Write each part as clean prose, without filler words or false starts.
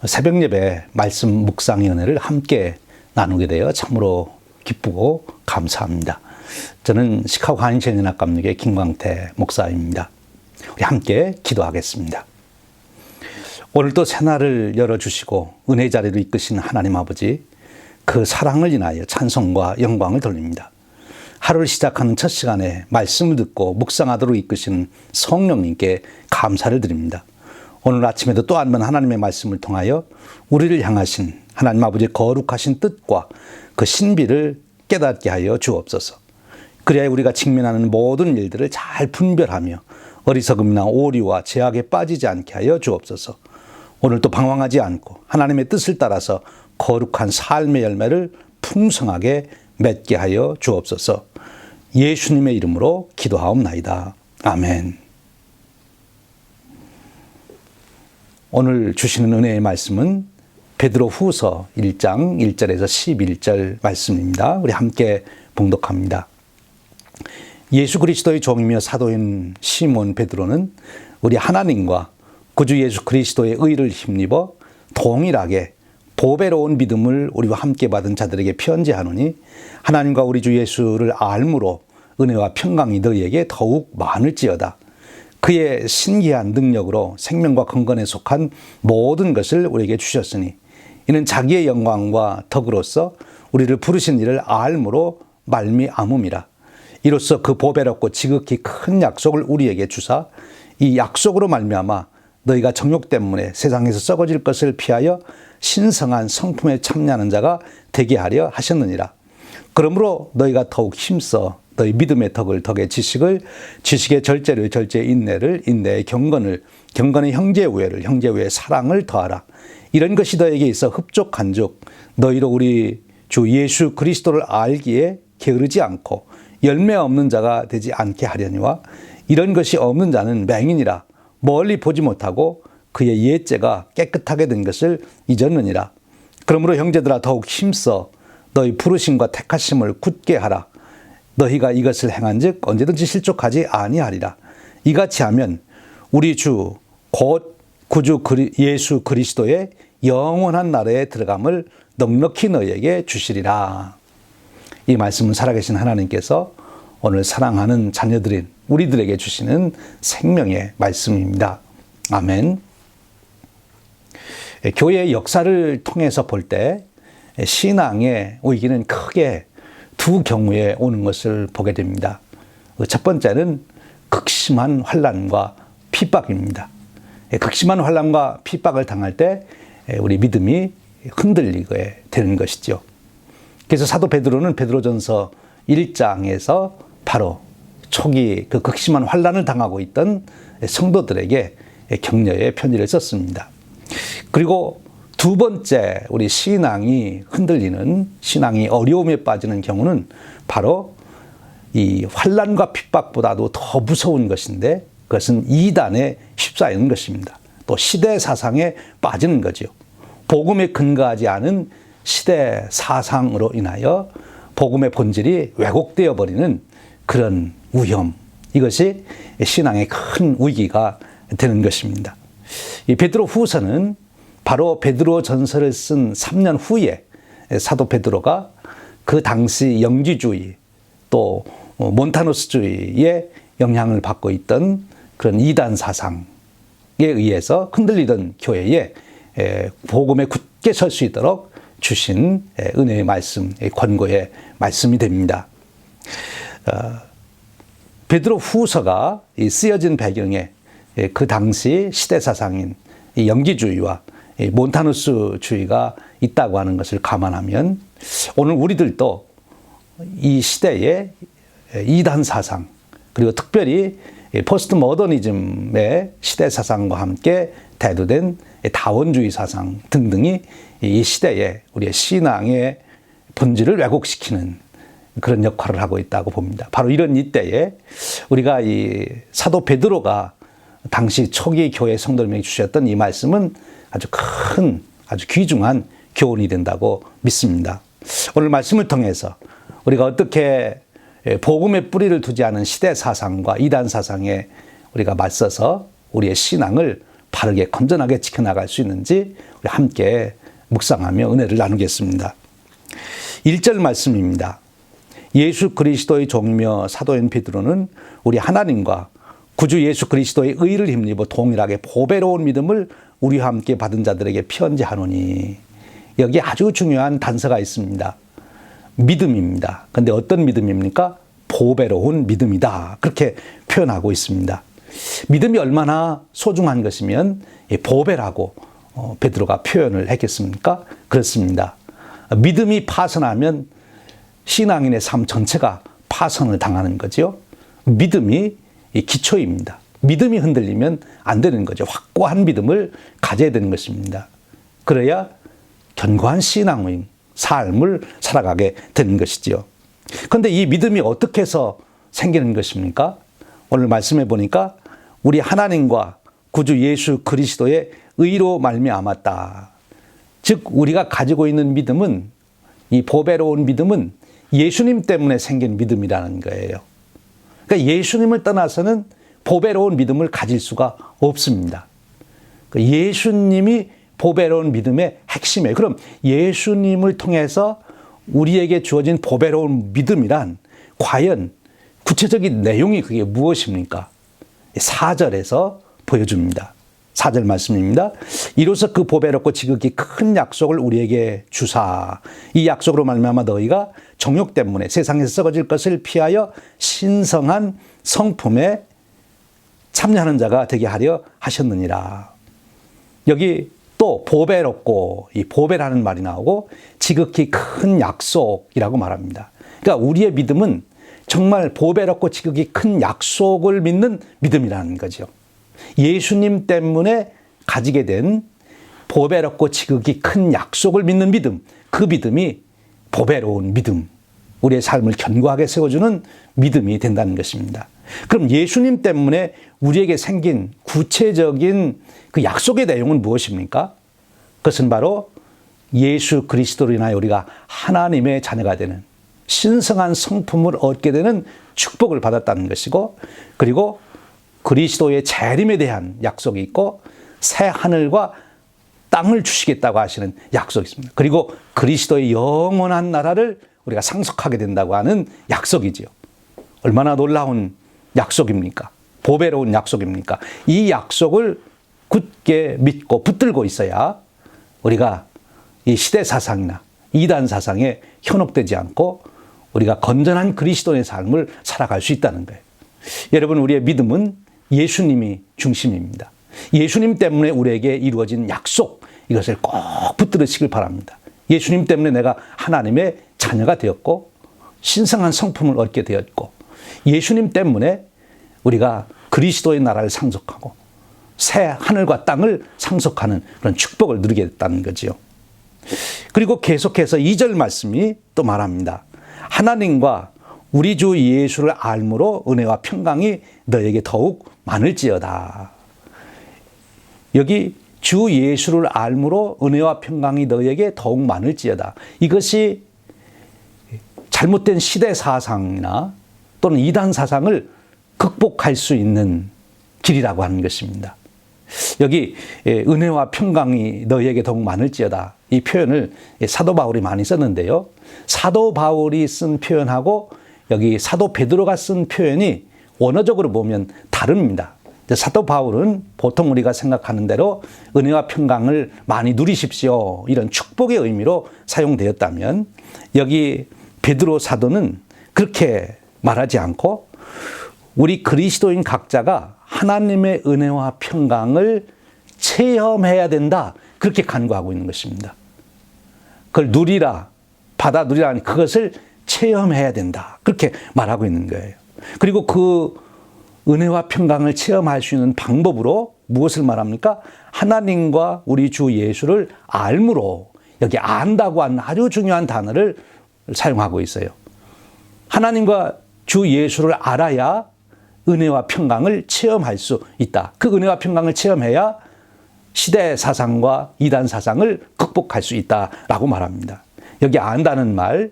새벽 예배 말씀 묵상의 은혜를 함께 나누게 되어 참으로 기쁘고 감사합니다. 저는 시카고 한인체연연합 감독의 김광태 목사입니다. 우리 함께 기도하겠습니다. 오늘도 새날을 열어주시고 은혜 자리로 이끄신 하나님 아버지, 그 사랑을 인하여 찬송과 영광을 돌립니다. 하루를 시작하는 첫 시간에 말씀을 듣고 묵상하도록 이끄시는 성령님께 감사를 드립니다. 오늘 아침에도 또 한 번 하나님의 말씀을 통하여 우리를 향하신 하나님 아버지의 거룩하신 뜻과 그 신비를 깨닫게 하여 주옵소서. 그래야 우리가 직면하는 모든 일들을 잘 분별하며 어리석음이나 오류와 제약에 빠지지 않게 하여 주옵소서. 오늘도 방황하지 않고 하나님의 뜻을 따라서 거룩한 삶의 열매를 풍성하게 맺게 하여 주옵소서. 예수님의 이름으로 기도하옵나이다. 아멘. 오늘 주시는 은혜의 말씀은 베드로 후서 1장 1절에서 11절 말씀입니다. 우리 함께 봉독합니다. 예수 그리스도의 종이며 사도인 시몬 베드로는 우리 하나님과 구주 예수 그리스도의 의를 힘입어 동일하게 보배로운 믿음을 우리와 함께 받은 자들에게 편지하노니, 하나님과 우리 주 예수를 알므로 은혜와 평강이 너희에게 더욱 많을지어다. 그의 신기한 능력으로 생명과 건강에 속한 모든 것을 우리에게 주셨으니, 이는 자기의 영광과 덕으로서 우리를 부르신 이를 알므로 말미암음이라. 이로써 그 보배롭고 지극히 큰 약속을 우리에게 주사, 이 약속으로 말미암아 너희가 정욕 때문에 세상에서 썩어질 것을 피하여 신성한 성품에 참여하는 자가 되게 하려 하셨느니라. 그러므로 너희가 더욱 힘써 너희 믿음의 덕을 지식을, 지식의 절제를 절제의 인내를, 인내의 경건을, 경건의 형제 우애를, 형제 우애의 사랑을 더하라. 이런 것이 너에게 있어 흡족한즉 너희로 우리 주 예수 그리스도를 알기에 게으르지 않고 열매 없는 자가 되지 않게 하려니와, 이런 것이 없는 자는 맹인이라 멀리 보지 못하고 그의 옛죄가 깨끗하게 된 것을 잊었느니라. 그러므로 형제들아, 더욱 힘써 너희 부르심과 택하심을 굳게 하라. 너희가 이것을 행한즉 언제든지 실족하지 아니하리라. 이같이 하면 우리 주 곧 구주 예수 그리스도의 영원한 나라에 들어감을 넉넉히 너희에게 주시리라. 이 말씀은 살아계신 하나님께서 오늘 사랑하는 자녀들인 우리들에게 주시는 생명의 말씀입니다. 아멘. 교회의 역사를 통해서 볼 때 신앙의 위기는 크게 두 경우에 오는 것을 보게 됩니다. 첫 번째는 극심한 환난과 핍박입니다. 극심한 환난과 핍박을 당할 때 우리 믿음이 흔들리게 되는 것이죠. 그래서 사도 베드로는 베드로전서 1장에서 바로 초기 그 극심한 환난을 당하고 있던 성도들에게 격려의 편지를 썼습니다. 그리고 두 번째 우리 신앙이 흔들리는, 신앙이 어려움에 빠지는 경우는 바로 이 환난과 핍박보다도 더 무서운 것인데, 그것은 이단에 휩싸이는 것입니다. 또 시대 사상에 빠지는 거죠. 복음에 근거하지 않은 시대 사상으로 인하여 복음의 본질이 왜곡되어 버리는 그런 위험, 이것이 신앙의 큰 위기가 되는 것입니다. 이 베드로 후서는 바로 베드로 전서를 쓴 3년 후에 사도 베드로가 그 당시 영지주의 또 몬타누스주의의 영향을 받고 있던 그런 이단 사상에 의해서 흔들리던 교회에 복음에 굳게 설 수 있도록 주신 은혜의 말씀, 권고의 말씀이 됩니다. 베드로 후서가 쓰여진 배경에 그 당시 시대 사상인 이 영지주의와 몬타누스주의가 있다고 하는 것을 감안하면, 오늘 우리들도 이 시대의 이단 사상, 그리고 특별히 포스트 모더니즘의 시대 사상과 함께 대두된 다원주의 사상 등등이 이 시대에 우리의 신앙의 본질을 왜곡시키는 그런 역할을 하고 있다고 봅니다. 바로 이런 이때에 우리가 이 사도 베드로가 당시 초기 교회 성도들에게 주셨던 이 말씀은 아주 큰, 아주 귀중한 교훈이 된다고 믿습니다. 오늘 말씀을 통해서 우리가 어떻게 복음의 뿌리를 두지 않은 시대 사상과 이단 사상에 우리가 맞서서 우리의 신앙을 바르게 건전하게 지켜나갈 수 있는지 우리 함께 묵상하며 은혜를 나누겠습니다. 1절 말씀입니다. 예수 그리스도의 종이며 사도인 베드로는 우리 하나님과 구주 예수 그리스도의 의를 힘입어 동일하게 보배로운 믿음을 우리와 함께 받은 자들에게 편지하노니. 여기 아주 중요한 단서가 있습니다. 믿음입니다. 그런데 어떤 믿음입니까? 보배로운 믿음이다. 그렇게 표현하고 있습니다. 믿음이 얼마나 소중한 것이면 보배라고 베드로가 표현을 했겠습니까? 그렇습니다. 믿음이 파손하면 신앙인의 삶 전체가 파손을 당하는 거죠. 믿음이 기초입니다. 믿음이 흔들리면 안 되는 거죠. 확고한 믿음을 가져야 되는 것입니다. 그래야 견고한 신앙의 삶을 살아가게 되는 것이지요. 그런데 이 믿음이 어떻게 해서 생기는 것입니까? 오늘 말씀해 보니까 우리 하나님과 구주 예수 그리스도의 의로 말미암았다. 즉 우리가 가지고 있는 믿음은, 이 보배로운 믿음은 예수님 때문에 생긴 믿음이라는 거예요. 그러니까 예수님을 떠나서는 보배로운 믿음을 가질 수가 없습니다. 예수님이 보배로운 믿음의 핵심이에요. 그럼 예수님을 통해서 우리에게 주어진 보배로운 믿음이란 과연 구체적인 내용이 그게 무엇입니까? 4절에서 보여줍니다. 4절 말씀입니다. 이로써 그 보배롭고 지극히 큰 약속을 우리에게 주사, 이 약속으로 말미암아 너희가 정욕 때문에 세상에서 썩어질 것을 피하여 신성한 성품에 참여하는 자가 되게 하려 하셨느니라. 여기 또 보배롭고, 이 보배라는 말이 나오고 지극히 큰 약속이라고 말합니다. 그러니까 우리의 믿음은 정말 보배롭고 지극히 큰 약속을 믿는 믿음이라는 거죠. 예수님 때문에 가지게 된 보배롭고 지극히 큰 약속을 믿는 믿음, 그 믿음이 보배로운 믿음, 우리의 삶을 견고하게 세워주는 믿음이 된다는 것입니다. 그럼 예수님 때문에 우리에게 생긴 구체적인 그 약속의 내용은 무엇입니까? 그것은 바로 예수 그리스도로 인하여 우리가 하나님의 자녀가 되는 신성한 성품을 얻게 되는 축복을 받았다는 것이고, 그리고 그리스도의 재림에 대한 약속이 있고 새 하늘과 땅을 주시겠다고 하시는 약속이 있습니다. 그리고 그리스도의 영원한 나라를 우리가 상속하게 된다고 하는 약속이지요. 얼마나 놀라운 약속입니까? 보배로운 약속입니까? 이 약속을 굳게 믿고 붙들고 있어야 우리가 이 시대 사상이나 이단 사상에 현혹되지 않고 우리가 건전한 그리스도의 삶을 살아갈 수 있다는 거예요. 여러분, 우리의 믿음은 예수님이 중심입니다. 예수님 때문에 우리에게 이루어진 약속, 이것을 꼭 붙들으시길 바랍니다. 예수님 때문에 내가 하나님의 자녀가 되었고 신성한 성품을 얻게 되었고, 예수님 때문에 우리가 그리스도의 나라를 상속하고 새 하늘과 땅을 상속하는 그런 축복을 누리게 됐다는 거지요. 그리고 계속해서 2절 말씀이 또 말합니다. 하나님과 우리 주 예수를 알므로 은혜와 평강이 너에게 더욱 많을지어다. 여기 주 예수를 알므로 은혜와 평강이 너에게 더욱 많을지어다. 이것이 잘못된 시대 사상이나 또는 이단 사상을 극복할 수 있는 길이라고 하는 것입니다. 여기 은혜와 평강이 너희에게 더욱 많을지어다, 이 표현을 사도 바울이 많이 썼는데요. 사도 바울이 쓴 표현하고 여기 사도 베드로가 쓴 표현이 원어적으로 보면 다릅니다. 사도 바울은 보통 우리가 생각하는 대로 은혜와 평강을 많이 누리십시오, 이런 축복의 의미로 사용되었다면, 여기 베드로 사도는 그렇게 말하지 않고 우리 그리스도인 각자가 하나님의 은혜와 평강을 체험해야 된다, 그렇게 간구하고 있는 것입니다. 그걸 누리라, 받아 누리라 하니 그것을 체험해야 된다, 그렇게 말하고 있는 거예요. 그리고 그 은혜와 평강을 체험할 수 있는 방법으로 무엇을 말합니까? 하나님과 우리 주 예수를 알므로, 여기 안다고 하는 아주 중요한 단어를 사용하고 있어요. 하나님과 주 예수를 알아야 은혜와 평강을 체험할 수 있다. 그 은혜와 평강을 체험해야 시대 사상과 이단 사상을 극복할 수 있다라고 말합니다. 여기 안다는 말,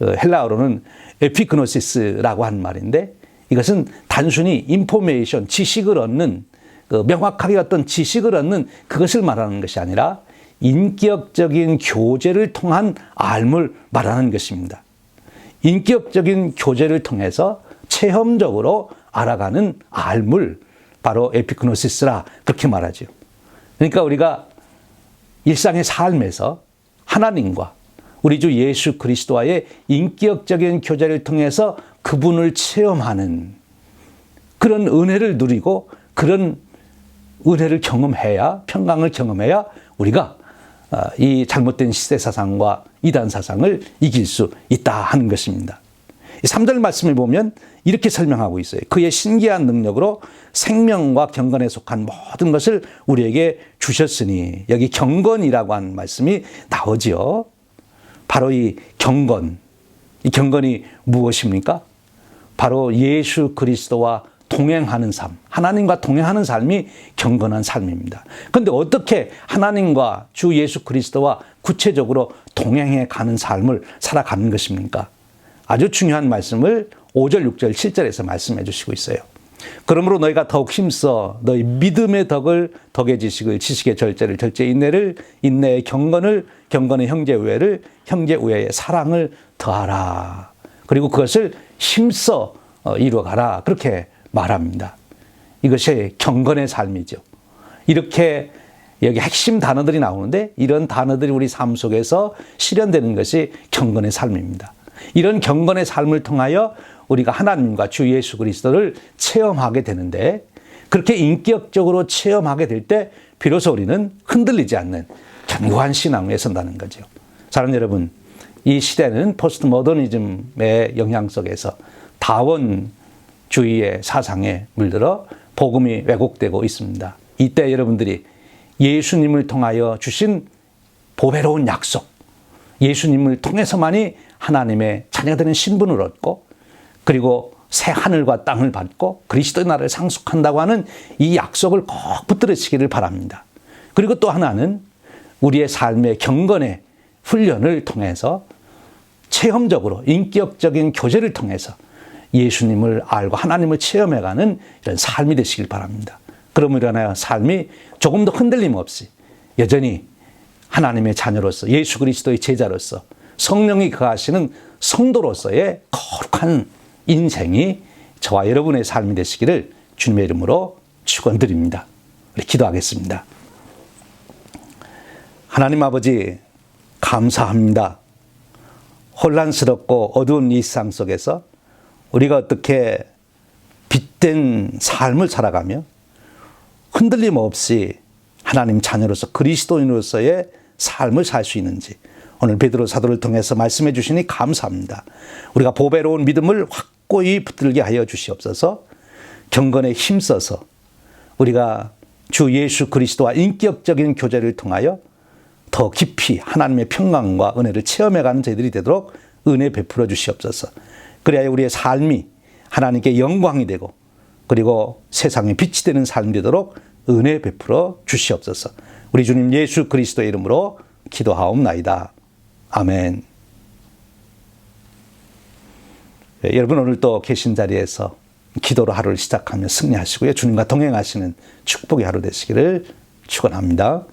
헬라어로는 에피그노시스라고 하는 말인데, 이것은 단순히 인포메이션, 지식을 얻는 명확하게 어떤 지식을 얻는 그것을 말하는 것이 아니라 인격적인 교제를 통한 알물 말하는 것입니다. 인격적인 교제를 통해서 체험적으로 알아가는 알물, 바로 에피그노시스라 그렇게 말하죠. 그러니까 우리가 일상의 삶에서 하나님과 우리 주 예수 그리스도와의 인격적인 교제를 통해서 그분을 체험하는 그런 은혜를 누리고 그런 은혜를 경험해야, 평강을 경험해야 우리가 이 잘못된 시대 사상과 이단 사상을 이길 수 있다 하는 것입니다. 3절 말씀을 보면 이렇게 설명하고 있어요. 그의 신기한 능력으로 생명과 경건에 속한 모든 것을 우리에게 주셨으니, 여기 경건이라고 하는 말씀이 나오지요. 바로 이 경건이 무엇입니까? 바로 예수 그리스도와 동행하는 삶, 하나님과 동행하는 삶이 경건한 삶입니다. 그런데 어떻게 하나님과 주 예수 그리스도와 구체적으로 동행해 가는 삶을 살아가는 것입니까? 아주 중요한 말씀을 5절, 6절, 7절에서 말씀해 주시고 있어요. 그러므로 너희가 더욱 힘써 너희 믿음의 덕의 지식을, 지식의 절제를, 절제의 인내를, 인내의 경건을, 경건의 형제우애를, 형제우애의 사랑을 더하라. 그리고 그것을 힘써 이루어가라. 그렇게 말합니다. 이것이 경건의 삶이죠. 이렇게 여기 핵심 단어들이 나오는데 이런 단어들이 우리 삶 속에서 실현되는 것이 경건의 삶입니다. 이런 경건의 삶을 통하여 우리가 하나님과 주 예수 그리스도를 체험하게 되는데, 그렇게 인격적으로 체험하게 될 때 비로소 우리는 흔들리지 않는 견고한 신앙 위에 선다는 거죠. 사랑하는 여러분, 이 시대는 포스트 모더니즘의 영향 속에서 다원주의의 사상에 물들어 복음이 왜곡되고 있습니다. 이때 여러분들이 예수님을 통하여 주신 보배로운 약속, 예수님을 통해서만이 하나님의 자녀되는 신분을 얻고, 그리고 새 하늘과 땅을 받고 그리스도의 나라를 상속한다고 하는 이 약속을 꼭 붙들으시기를 바랍니다. 그리고 또 하나는 우리의 삶의 경건의 훈련을 통해서 체험적으로 인격적인 교제를 통해서 예수님을 알고 하나님을 체험해가는 이런 삶이 되시길 바랍니다. 그러므로 인하여 삶이 조금 더 흔들림 없이 여전히 하나님의 자녀로서, 예수 그리스도의 제자로서, 성령이 거하시는 성도로서의 거룩한 인생이 저와 여러분의 삶이 되시기를 주님의 이름으로 축원드립니다. 우리 기도하겠습니다. 하나님 아버지, 감사합니다. 혼란스럽고 어두운 이 세상 속에서 우리가 어떻게 빛된 삶을 살아가며 흔들림 없이 하나님 자녀로서 그리스도인으로서의 삶을 살 수 있는지 오늘 베드로 사도를 통해서 말씀해 주시니 감사합니다. 우리가 보배로운 믿음을 확고히 붙들게 하여 주시옵소서. 경건에 힘써서 우리가 주 예수 그리스도와 인격적인 교제를 통하여 더 깊이 하나님의 평강과 은혜를 체험해가는 저희들이 되도록 은혜 베풀어 주시옵소서. 그래야 우리의 삶이 하나님께 영광이 되고 그리고 세상에 빛이 되는 삶이 되도록 은혜 베풀어 주시옵소서. 우리 주님 예수 그리스도의 이름으로 기도하옵나이다. 아멘. 여러분 오늘 또 계신 자리에서 기도로 하루를 시작하며 승리하시고요. 주님과 동행하시는 축복의 하루 되시기를 축원합니다.